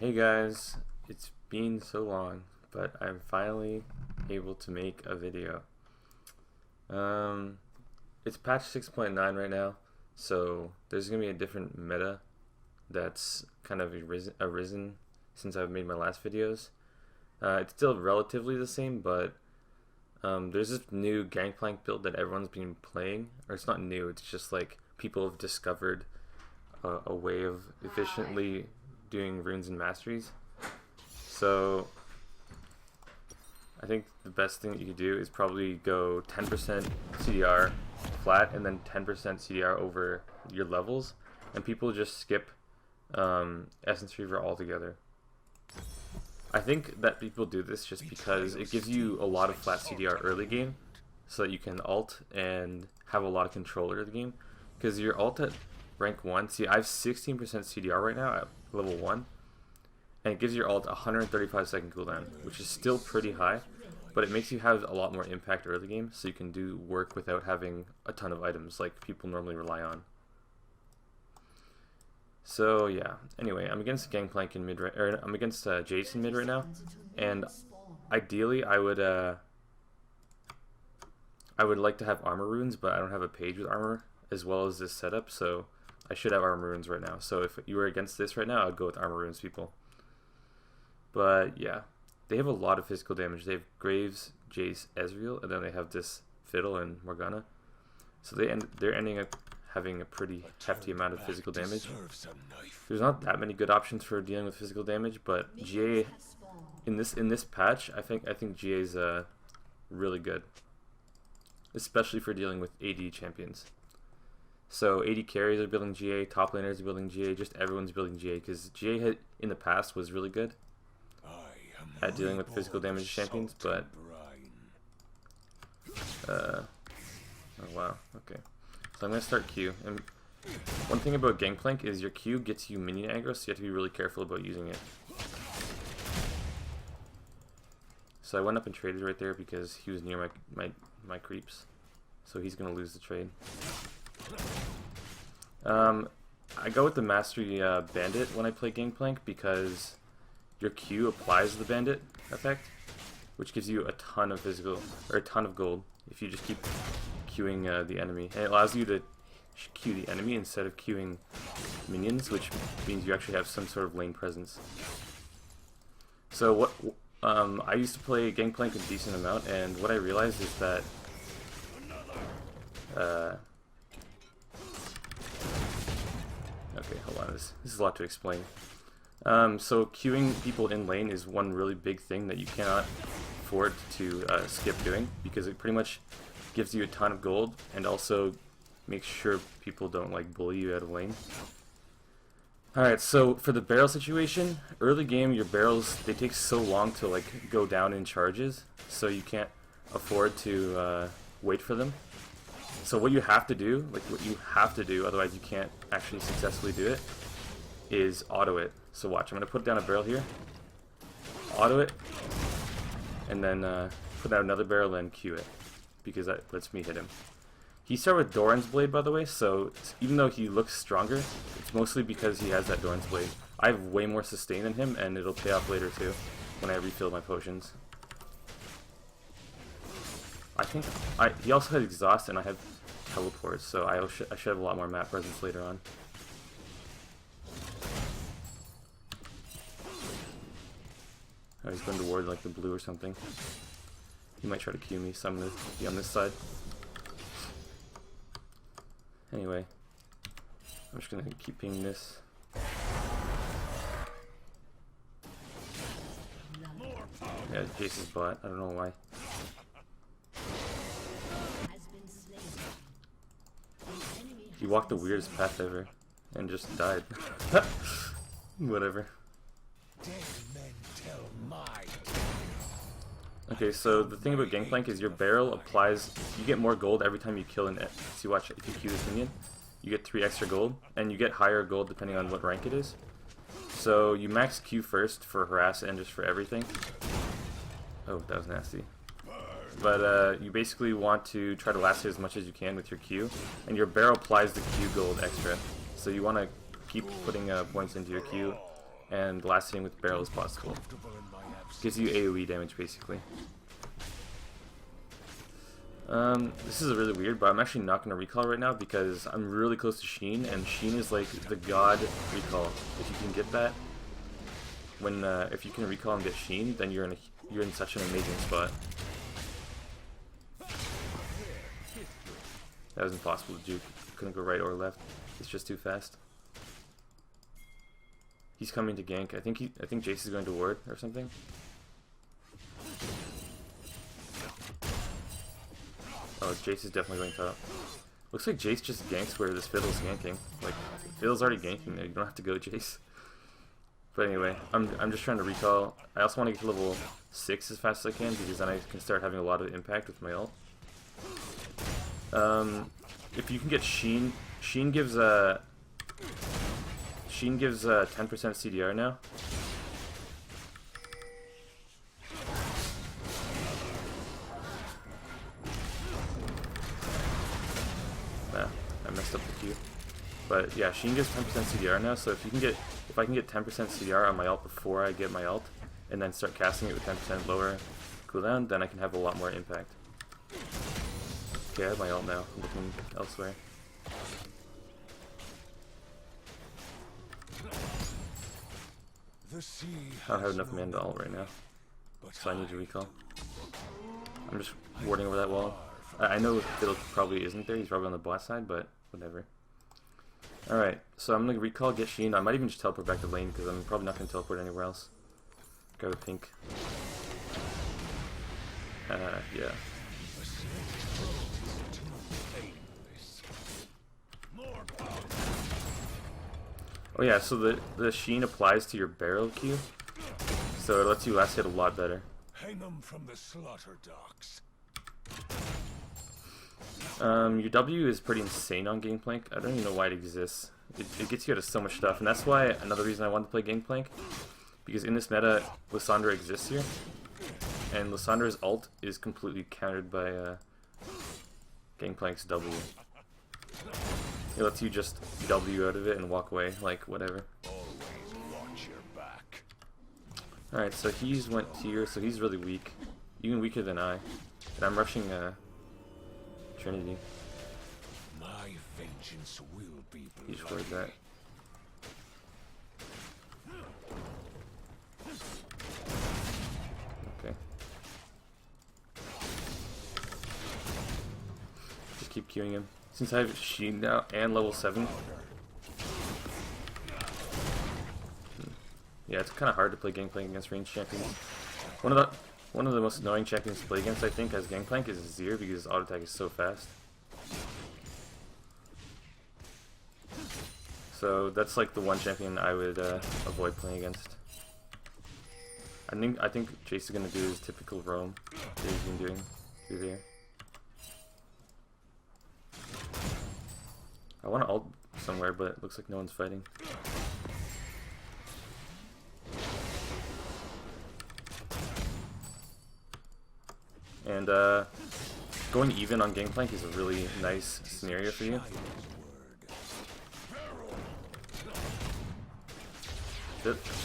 Hey guys, it's been so long, but I'm finally able to make a video. It's patch 6.9 right now, so there's gonna be a different meta that's kind of arisen since I've made my last videos. It's still relatively the same, but there's this new Gangplank build that everyone's been playing, or it's not new, it's just like people have discovered a way of efficiently doing runes and masteries. So I think the best thing that you could do is probably go 10% CDR flat and then 10% CDR over your levels, and people just skip Essence Reaver altogether. I think that people do this just because it gives you a lot of flat CDR early game, so that you can ult and have a lot of control over the game. Because your ult at rank 1, see I have 16% CDR right now at level 1, and it gives your ult 135 second cooldown, which is still pretty high, but it makes you have a lot more impact early game, so you can do work without having a ton of items like people normally rely on. So yeah, anyway, I'm against Gangplank in mid, or I'm against Jason mid right now, and ideally I would like to have armor runes, but I don't have a page with armor as well as this setup, so I should have armor runes right now. So if you were against this right now, I'd go with armor runes, people. But yeah, they have a lot of physical damage. They have Graves, Jace, Ezreal, and then they have this Fiddle and Morgana. So they're ending up having a pretty hefty amount of physical damage. There's not that many good options for dealing with physical damage, but GA in this patch, I think GA is really good, especially for dealing with AD champions. So AD carries are building GA, top laners are building GA, just everyone's building GA, because GA in the past was really good at dealing with physical damage champions, but oh wow, okay. So I'm gonna start Q, and one thing about Gangplank is your Q gets you minion aggro, so you have to be really careful about using it. So I went up and traded right there because he was near my creeps, so he's gonna lose the trade. I go with the Mastery Bandit when I play Gangplank because your Q applies the Bandit effect, which gives you a ton of gold if you just keep queuing the enemy, and it allows you to queue the enemy instead of queuing minions, which means you actually have some sort of lane presence. So what I used to play Gangplank a decent amount, and what I realized is that okay, hold on, this is a lot to explain. So queuing people in lane is one really big thing that you cannot afford to skip doing, because it pretty much gives you a ton of gold and also makes sure people don't like bully you out of lane. Alright, so for the barrel situation, early game your barrels, they take so long to like go down in charges, so you can't afford to wait for them. So what you have to do, otherwise you can't actually successfully do it, is auto it. So watch, I'm going to put down a barrel here, auto it, and then put down another barrel and queue it, because that lets me hit him. He started with Doran's Blade, by the way, so even though he looks stronger, it's mostly because he has that Doran's Blade. I have way more sustain than him, and it'll pay off later too, when I refill my potions. I think he also has Exhaust, and I have Teleport, so I should have a lot more map presence later on. Oh, he's going toward like the blue or something. He might try to Q me, so I'm going to be on this side. Anyway, I'm just going to keep pinging this. Yeah, Jace is bot, I don't know why. He walked the weirdest path ever and just died. Whatever. Okay, so the thing about Gangplank is your barrel applies, you get more gold every time you kill an enemy. See, watch, if you queue this minion, you get 3 extra gold, and you get higher gold depending on what rank it is. So you max Q first for harass and just for everything. Oh, that was nasty. But you basically want to try to last it as much as you can with your Q, and your barrel applies the Q gold extra. So you want to keep putting points into your Q and last hitting with barrel is possible. Gives you AoE damage basically. This is really weird, but I'm actually not going to recall right now because I'm really close to Sheen, and Sheen is like the god recall. If you can get that, if you can recall and get Sheen, then you're in such an amazing spot. That was impossible to juke. Couldn't go right or left. It's just too fast. He's coming to gank. I think Jace is going to ward or something. Oh, Jace is definitely going top. Looks like Jace just ganks where this Fiddle's ganking. Like, Fiddle's already ganking there. You don't have to go Jace. But anyway, I'm just trying to recall. I also want to get to level 6 as fast as I can because then I can start having a lot of impact with my ult. If you can get Sheen, Sheen gives 10% CDR now. I messed up the Q. But yeah, Sheen gives 10% CDR now, so if I can get 10% CDR on my ult before I get my ult, and then start casting it with 10% lower cooldown, then I can have a lot more impact. Okay, I have my ult now. I'm looking elsewhere. I don't have enough mana to ult right now, so I need to recall. I'm just warding over that wall. I know Fiddle probably isn't there, he's probably on the bot side, but whatever. Alright, so I'm gonna recall, get Sheen. I might even just teleport back to lane because I'm probably not gonna teleport anywhere else. Go to pink. Yeah. Oh yeah, so the Sheen applies to your barrel Q, so it lets you last hit a lot better. Hang them from the slaughter docks. Your W is pretty insane on Gangplank. I don't even know why it exists. It gets you out of so much stuff, and that's why another reason I wanted to play Gangplank, because in this meta, Lissandra exists here, and Lissandra's ult is completely countered by Gangplank's W. It lets you just W out of it and walk away, like whatever. Alright, so he's went tier, so he's really weak, even weaker than I, and I'm rushing Trinity. My vengeance will be He just worded that. Okay. Just keep queuing him. Since I have Sheen now and level 7. Yeah, it's kind of hard to play Gangplank against ranged champions. One of the most annoying champions to play against, I think, as Gangplank is Zir because his auto attack is so fast. So that's like the one champion I would avoid playing against. I think Jace is gonna do his typical roam that he's been doing through there. I want to ult somewhere, but it looks like no one's fighting. And going even on Gangplank is a really nice scenario for you.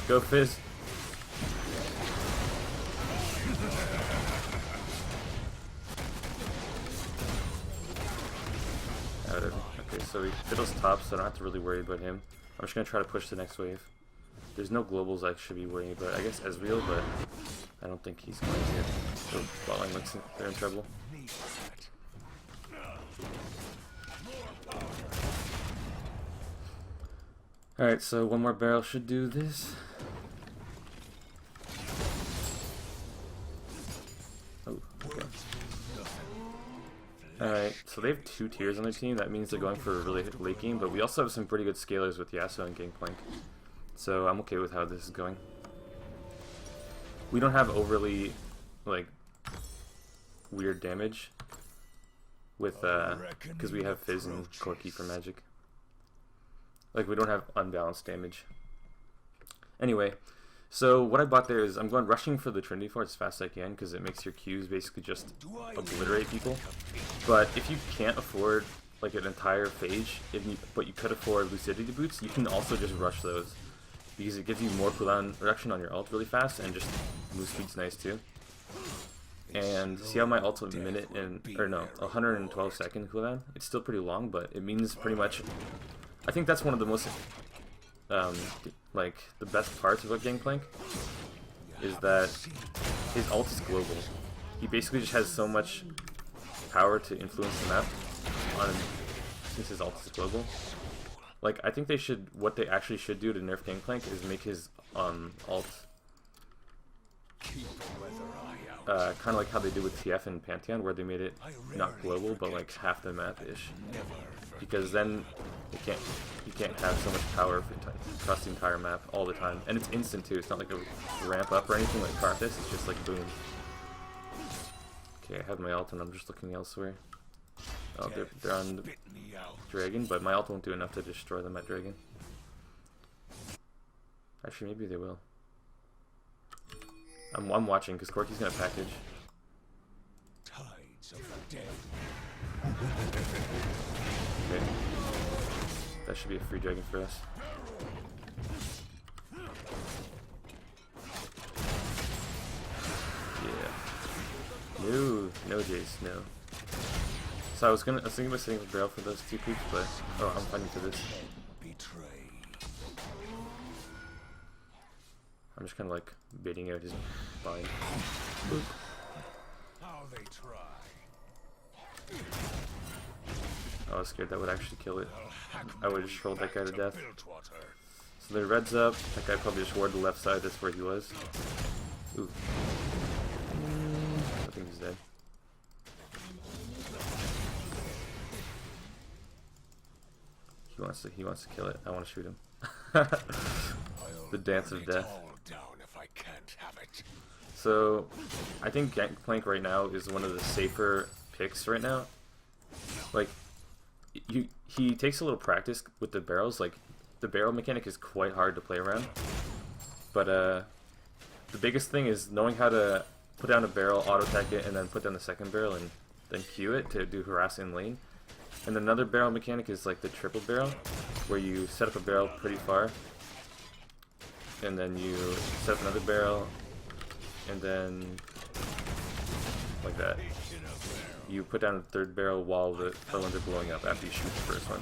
Go Fizz. Whatever. Okay, so he Fiddle's top, so I don't have to really worry about him. I'm just gonna try to push the next wave. There's no globals I should be worrying about. I guess Ezreal, but I don't think he's going to. So botline looks they're in trouble. Alright, so one more barrel should do this. Oh, okay. Alright, so they have 2 tiers on their team. That means they're going for a really late game, but we also have some pretty good scalers with Yasuo and Gangplank. So I'm okay with how this is going. We don't have overly, like, weird damage with, because we have Fizz and Corki for magic. Like, we don't have unbalanced damage. Anyway, so what I bought there is I'm going rushing for the Trinity Fort as fast as I can because it makes your Qs basically just obliterate people. But if you can't afford like an entire phage, but you could afford Lucidity boots, you can also just rush those. because it gives you more cooldown reduction on your ult really fast, and just move speed's nice too. And see how my ult's a minute and, or no, 112 second cooldown? It's still pretty long, but it means pretty much, I think that's one of the most, like, the best parts about Gangplank, is that his ult is global. He basically just has so much power to influence the map since his ult is global. Like, I think they should, what they actually should do to nerf Gangplank is make his ult kind of like how they did with TF and Pantheon, where they made it not global, but like half the map-ish. Because then you can't have so much power across the entire map all the time. And it's instant too, it's not like a ramp up or anything like Karthus, it's just like boom. Okay, I have my ult and I'm just looking elsewhere. Oh, they're on the Dragon, but my ult won't do enough to destroy them at Dragon. Actually, maybe they will. I'm watching because Corky's gonna package. Tides of the dead. Okay. That should be a free dragon for us. Yeah. No Jace, no. So I was thinking about setting a barrel for those two creeps, but I'm fighting for this. I'm just kind of like baiting out his bind. How they try. I was scared that would actually kill it. I would have just trolled that guy to death. So the red's up. That guy probably just warded the left side. That's where he was. Ooh. I think he's dead. He wants to kill it. I want to shoot him. The dance of death. So, I think Gangplank right now is one of the safer picks right now. Like, he takes a little practice with the barrels. Like, the barrel mechanic is quite hard to play around. But, the biggest thing is knowing how to put down a barrel, auto-attack it, and then put down the second barrel, and then Q it to do harass in lane. And then another barrel mechanic is like the triple barrel, where you set up a barrel pretty far, and then you set up another barrel, and then like that. You put down a third barrel while the other ones are blowing up after you shoot the first one.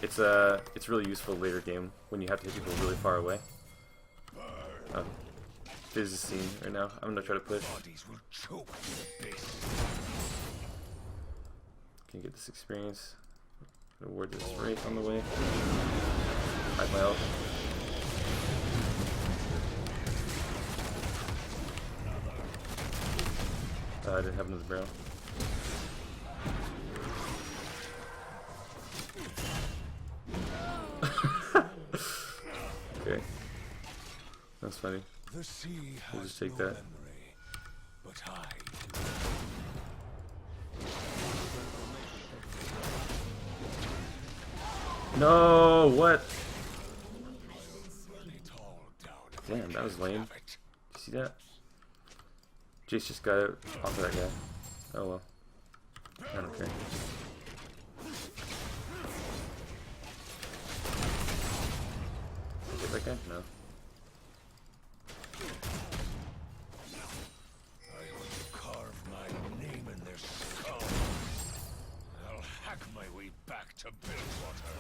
It's really useful later game when you have to hit people really far away. There's a scene right now. I'm gonna try to push. Can get this experience. Reward this Wraith on the way. Hide my ult. I didn't have another barrel. Okay. That's funny. We'll just take that. No, what? Damn, that was lame. Did you see that? Jace just got it off of that guy. Oh well. I don't care. Get that guy? No. I will carve my name in their skull. I'll hack my way back to Bilgewater.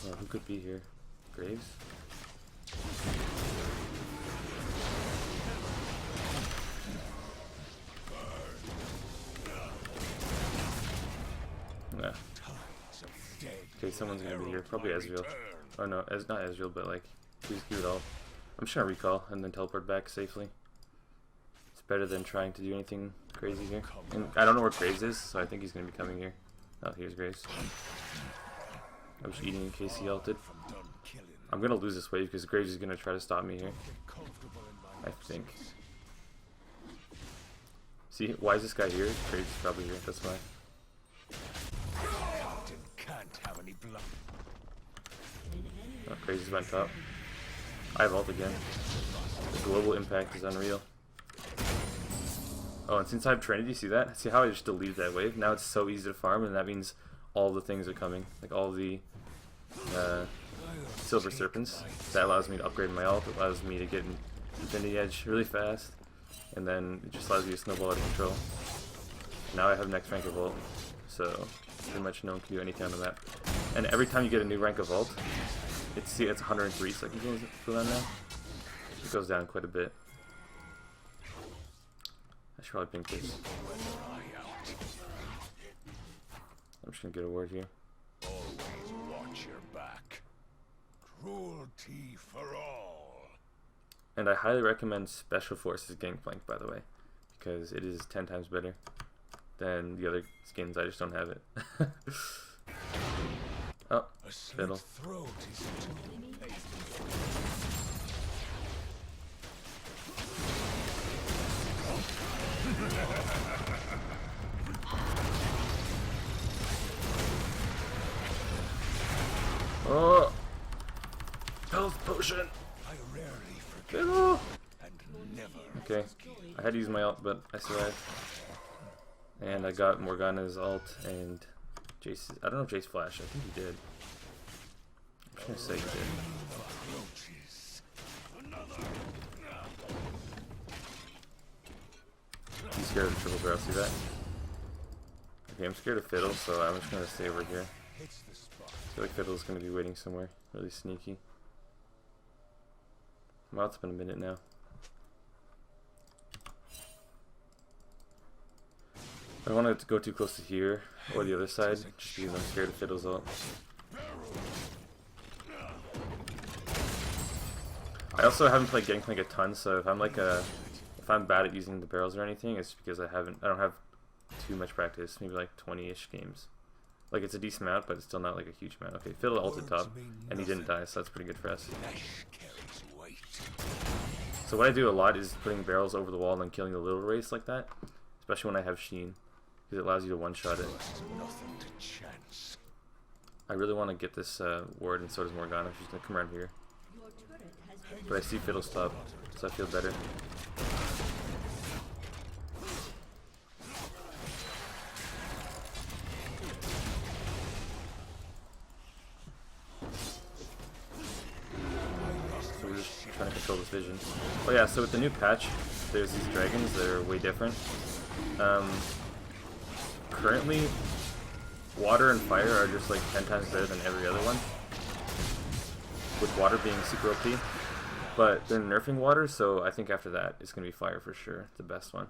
Oh, who could be here? Graves? Nah. Okay, someone's gonna be here. Probably Ezreal. Oh no, not Ezreal, but like, please do it all. I'm just gonna recall and then teleport back safely. It's better than trying to do anything crazy here. And I don't know where Graves is, so I think he's gonna be coming here. Oh, here's Graves. I was eating in case he ulted. I'm gonna lose this wave because Graves is gonna try to stop me here. I think. See, why is this guy here? Graves is probably here, that's why. Oh, Graves is went top. I have ult again. The global impact is unreal. Oh, and since I have Trinity, see that? See how I just deleted that wave? Now it's so easy to farm, and that means all the things are coming. Like all the Silver Serpents. That allows me to upgrade my ult, it allows me to get Infinity Edge really fast, and then it just allows you to snowball out of control. Now I have next rank of ult, so pretty much no one can do anything on the map. And every time you get a new rank of ult, it's 103 seconds cooldown now. It goes down quite a bit. I should probably pink this. I'm just gonna get a ward here. Always watch your back. Cruelty for all. And I highly recommend Special Forces Gangplank, by the way, because it is 10 times better than the other skins. I just don't have it. Oh, fiddle. Oh! Health potion! I rarely forget Fiddle! and never. Okay, I had to use my ult, but I survived. And I got Morgana's ult and Jace. I don't know if Jace flashed. I think he did. I'm just gonna say he did. He's scared of the triple barrel, see that? Okay, I'm scared of Fiddle, so I'm just gonna stay over here. I feel like Fiddle's gonna be waiting somewhere. Really sneaky. Well, it's been a minute now. I don't want to go too close to here or the other side, just because I'm scared of Fiddle's ult. I also haven't played Gangplank a ton, so if I'm bad at using the barrels or anything, it's because I don't have too much practice. Maybe like 20-ish games. Like, it's a decent amount, but it's still not like a huge amount. Okay, Fiddle ulted top, and he didn't die, so that's pretty good for us. So what I do a lot is putting barrels over the wall and then killing the little race like that, especially when I have Sheen, because it allows you to one-shot it. I really want to get this ward, and so does Morgana. She's going to come around here. But I see Fiddle stop, so I feel better. So we're just trying to control this vision. Oh yeah, so with the new patch, there's these dragons that are way different. Currently, water and fire are just like 10 times better than every other one, with water being super OP. But they're nerfing water, so I think after that it's going to be fire for sure, the best one.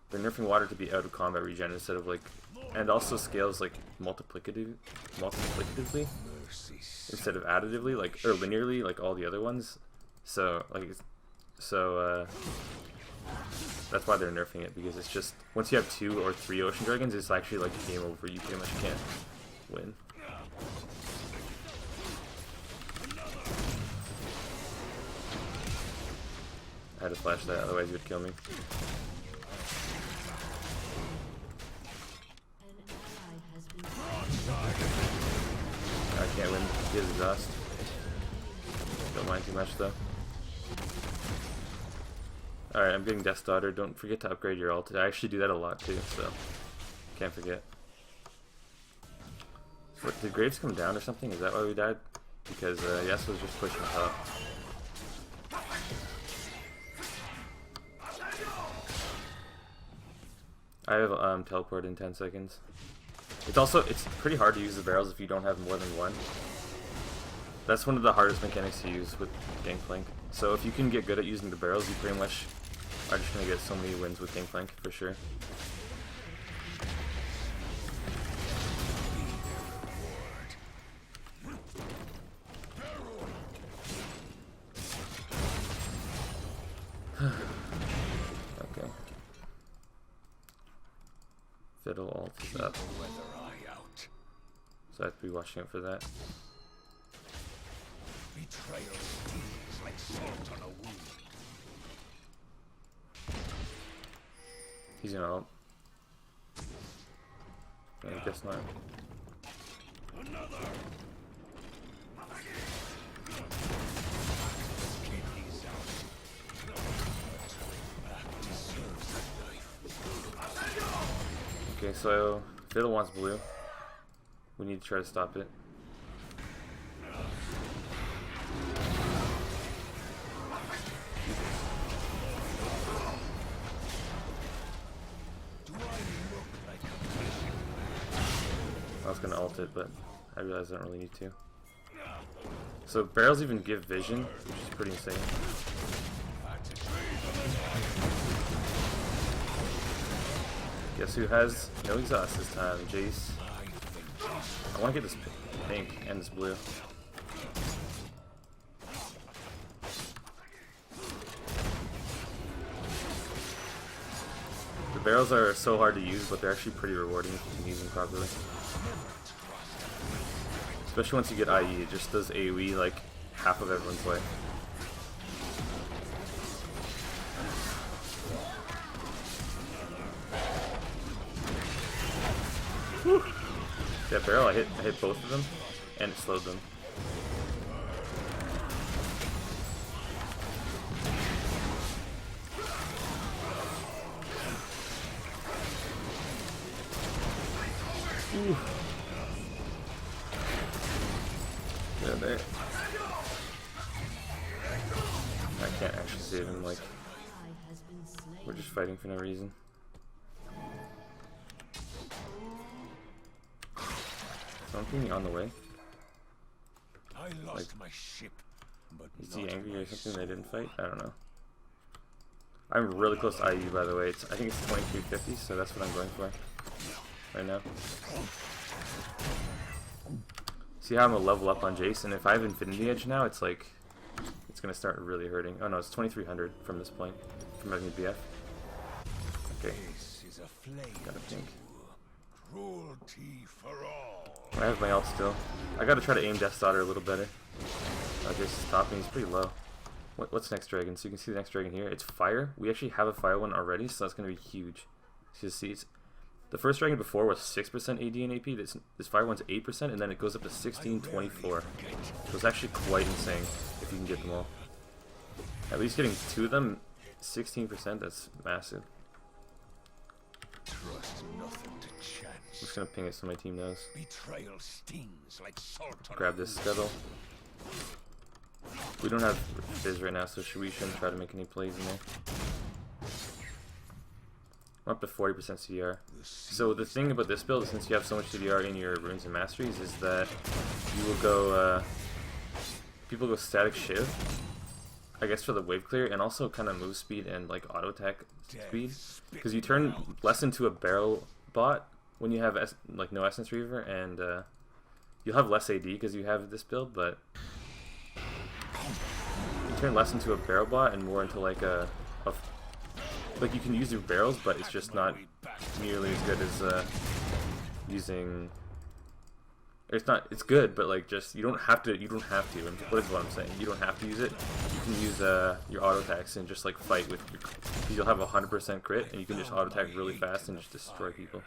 They're nerfing water to be out of combat regen instead of like, and also scales like multiplicatively instead of additively, like, or linearly like all the other ones. So like, that's why they're nerfing it, because it's just, once you have 2 or 3 ocean dragons, it's actually like game over. You pretty much can't win. I had to flash that, otherwise you would kill me. I can't win. He has exhaust. Don't mind too much though. Alright, I'm getting Death's Daughter. Don't forget to upgrade your ult. I actually do that a lot too, so can't forget. What, did Graves come down or something? Is that why we died? Because Yasuo was just pushing top. I have teleport in 10 seconds. It's pretty hard to use the barrels if you don't have more than one. That's one of the hardest mechanics to use with Gangplank. So if you can get good at using the barrels, you pretty much are just gonna get so many wins with Gangplank for sure. Okay. Fiddle ult is up. So I have to be watching out for that. Betrayal stings like salt on a wound. He's gonna ult. I guess not. Another. Okay, so Fiddle wants blue. We need to try to stop it. was gonna ult it, but I realized I don't really need to. So barrels even give vision, which is pretty insane. Guess who has no exhaust this time? Jace. I want to get this pink and this blue. The barrels are so hard to use, but they're actually pretty rewarding if you can use them properly. Especially once you get IE, it just does AoE like half of everyone's life. Whew. That barrel, I hit both of them, and it slowed them. Ooh. Yeah, there. I can't actually save him, like, we're just fighting for no reason. Something on the way? I lost my ship, but is he angry or something they didn't fight? I don't know. I'm really close to IU, by the way. I think it's 2350, so that's what I'm going for right now. See how I'm gonna level up on Jace, and if I have Infinity Edge now, it's like it's gonna start really hurting. Oh no, it's 2300 from this point, from having BF. Okay, got a pink. Cruelty for all. I have my ult still. I gotta try to aim Death's Daughter a little better. Jace is topping, he's pretty low. What's next dragon? So you can see the next dragon here. It's fire. We actually have a fire one already, so that's gonna be huge. So you see, the first dragon before was 6% AD and AP. This fire one's 8%, and then it goes up to 1624. So it's actually quite insane if you can get them all. At least getting 2 of them, 16%. That's massive. Trust nothing to chance. I'm just gonna ping it so my team knows. Betrayal stings like salt on Grab this scuttle. We don't have Fizz right now, so we shouldn't try to make any plays in there. I'm up to 40% CDR. So the thing about this build is, since you have so much CDR in your runes and masteries, is that you will go, people go static shiv, I guess, for the wave clear, and also kind of move speed and like auto attack speed, because you turn less into a barrel bot when you have like no Essence Reaver, and you'll have less AD because you have this build, but you turn less into a barrel bot and more into like like you can use your barrels, but it's just not nearly as good as using. It's good, but like just you don't have to. What is what I'm saying? You don't have to use it. You can use your auto attacks and just like fight with your, because you'll have 100% crit and you can just auto attack really fast and just destroy people.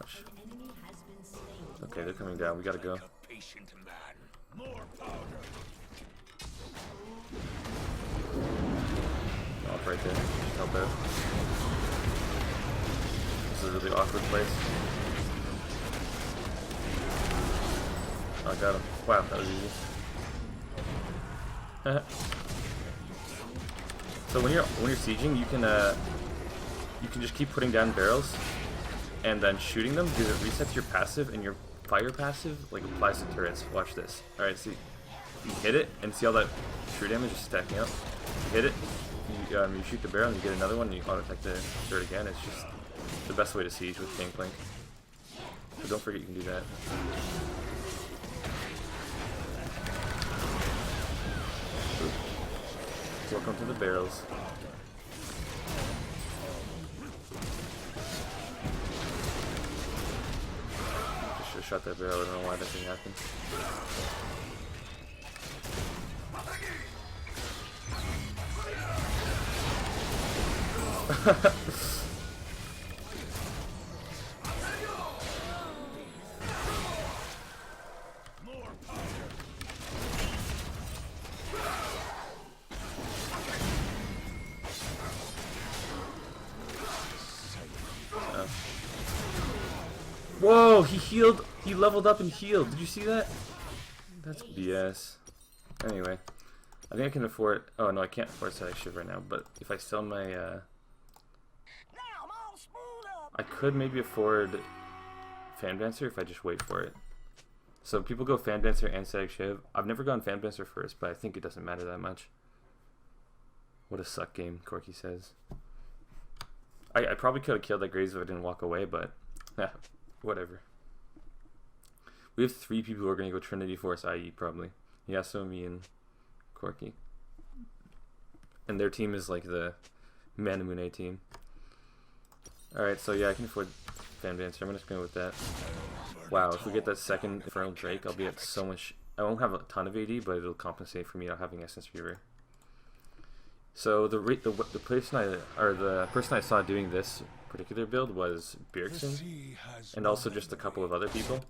Ouch. Okay, they're coming down. We gotta go. Off right there. Just help out. This is a really awkward place. Oh, I got him. Wow, that was easy. So when you're sieging, you can just keep putting down barrels and then shooting them, because it resets your passive, and your fire passive like applies to turrets. Watch this. All right, see, you hit it and see all that true damage is stacking up. You hit it, you shoot the barrel, and you get another one, and you auto attack the turret again. It's just the best way to siege with Gangplank. So don't forget you can do that. Welcome to the barrels. Just should have shot that barrel. I don't know why that didn't happen. Whoa, he healed. He leveled up and healed. Did you see that? That's BS. Anyway, I think I can afford. Oh no, I can't afford Static Shiv right now. But if I sell my, Now I'm all spooled up. I could maybe afford Fan Dancer if I just wait for it. So people go Fan Dancer and Static Shiv. I've never gone Fan Dancer first, but I think it doesn't matter that much. What a suck game, Corky says. I probably could have killed that Graves if I didn't walk away, but whatever. We have 3 people who are going to go Trinity Force IE, probably. Yasuo, me, and Corky. And their team is like the Manamune team. Alright, so yeah, I can afford Fan Dancer. I'm just going to go with that. Wow, if we get that second Infernal Drake, I'll be at so much... I won't have a ton of AD, but it'll compensate for me not having Essence Reaver. So the person I saw doing this particular build was Bjergsen, and also just a couple of other people.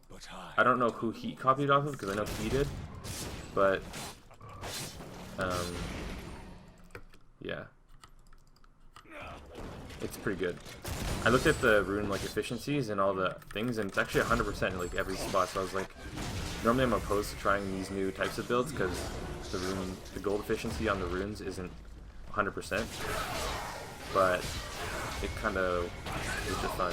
I don't know who he copied off of, because I know he did, but yeah, it's pretty good. I looked at the rune like efficiencies and all the things, and it's actually 100% in like every spot. So I was like, normally I'm opposed to trying these new types of builds because the gold efficiency on the runes isn't 100%, but it kind of is just fun.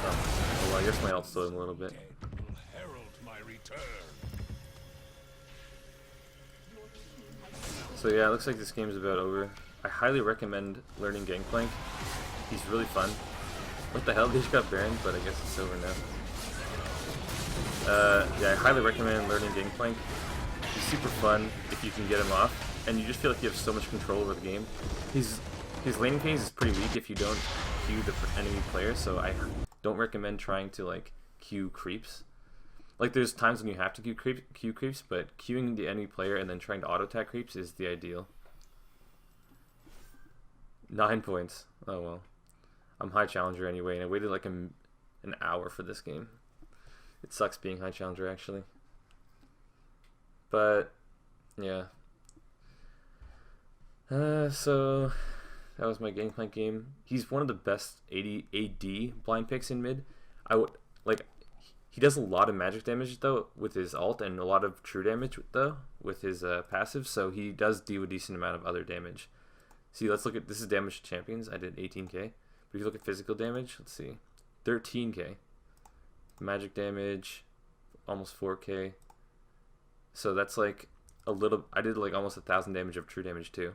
Oh, well, I guess my ult's still in a little bit. So yeah, it looks like this game is about over. I highly recommend learning Gangplank. He's really fun. What the hell? They just got Baron, but I guess it's over now. Yeah, I highly recommend learning Gangplank. He's super fun if you can get him off, and you just feel like you have so much control over the game. His laning phase is pretty weak if you don't queue the enemy player, so I don't recommend trying to like queue creeps. Like there's times when you have to queue creeps, but queuing the enemy player and then trying to auto attack creeps is the ideal. 9 points. Oh well. I'm high challenger anyway, and I waited like an hour for this game. It sucks being high challenger actually. But yeah. So that was my Gangplank game. He's one of the best AD blind picks in mid. I would like. He does a lot of magic damage though with his ult, and a lot of true damage though with his passive. So he does do a decent amount of other damage. See, let's look at this is damage to champions. I did 18k. But if you look at physical damage, let's see, 13k. Magic damage, almost 4k. So that's like a little. I did like almost 1,000 damage of true damage too.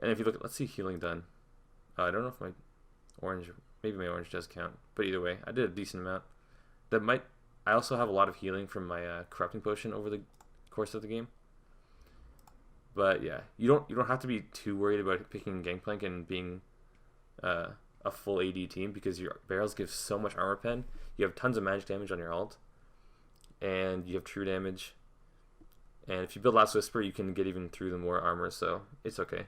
And if you look at, let's see healing done. I don't know if my orange, maybe my orange does count. But either way, I did a decent amount. That might. I also have a lot of healing from my corrupting potion over the course of the game. But yeah, you don't have to be too worried about picking Gangplank and being a full AD team, because your barrels give so much armor pen. You have tons of magic damage on your ult, and you have true damage. And if you build Last Whisper, you can get even through the more armor, so it's okay.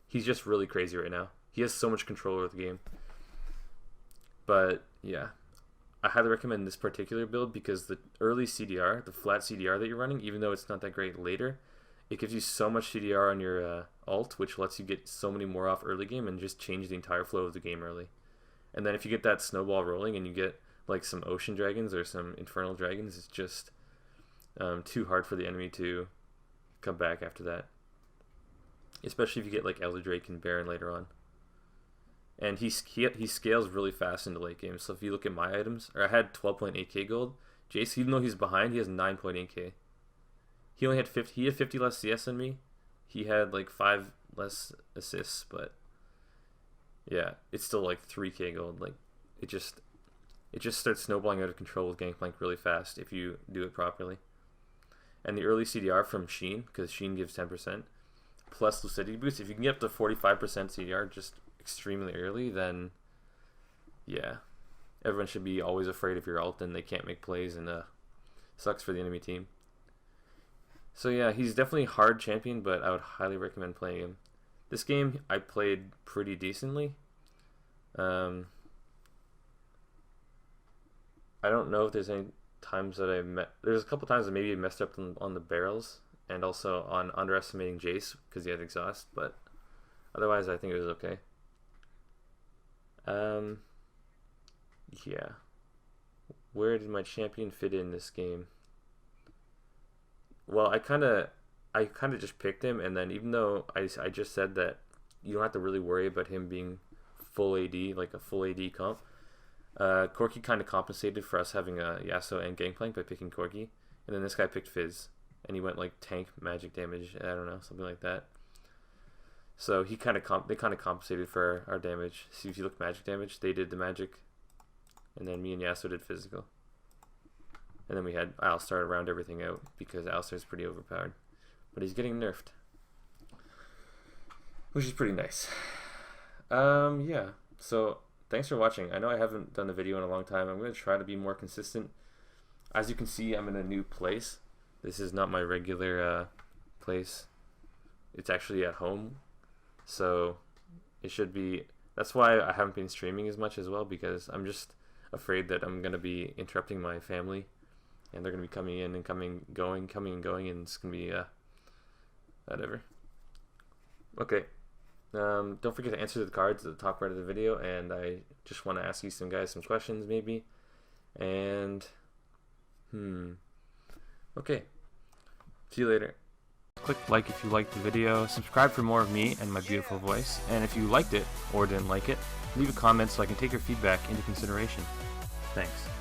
He's just really crazy right now. He has so much control over the game. But yeah, I highly recommend this particular build because the early CDR, the flat CDR that you're running, even though it's not that great later, it gives you so much CDR on your ult, which lets you get so many more off early game and just change the entire flow of the game early. And then if you get that snowball rolling and you get like some ocean dragons or some infernal dragons, it's just too hard for the enemy to come back after that. Especially if you get like Elder Drake and Baron later on. And he scales really fast into late game. So if you look at my items, or I had 12.8k gold. Jace, even though he's behind, he has 9.8k. He only had 50. He had 50 less CS than me. He had like 5 less assists, but yeah, it's still like 3k gold. Like it just starts snowballing out of control with Gangplank really fast if you do it properly. And the early CDR from Sheen, because Sheen gives 10%, plus Lucidity boost. If you can get up to 45% CDR just extremely early, then yeah, everyone should be always afraid of your ult and they can't make plays, and sucks for the enemy team. So yeah, he's definitely a hard champion, but I would highly recommend playing him. This game I played pretty decently. I don't know if there's any times that there's a couple times that maybe I messed up on the barrels, and also on underestimating Jace because he had exhaust, but otherwise I think it was okay. Yeah. where did my champion fit in this game? Well, I kind of just picked him, and then even though I just said that you don't have to really worry about him being full AD, like a full AD comp, Corki kind of compensated for us having a Yasuo and Gangplank by picking Corki, and then this guy picked Fizz, and he went like tank magic damage, I don't know, something like that. So he kind of they kind of compensated for our damage. See, if you look magic damage, they did the magic, and then me and Yasuo did physical. And then we had Alistar to round everything out because Alistar is pretty overpowered. But he's getting nerfed, which is pretty nice. Yeah, so thanks for watching. I know I haven't done a video in a long time. I'm going to try to be more consistent. As you can see, I'm in a new place. This is not my regular place. It's actually at home. So it should be... That's why I haven't been streaming as much as well, because I'm just afraid that I'm going to be interrupting my family. And they're going to be coming in and coming and going, and it's going to be, whatever. Okay. Don't forget to answer the cards at the top right of the video, and I just want to ask you some questions, maybe. And, okay. See you later. Click like if you liked the video, subscribe for more of me and my beautiful voice, and if you liked it or didn't like it, leave a comment so I can take your feedback into consideration. Thanks.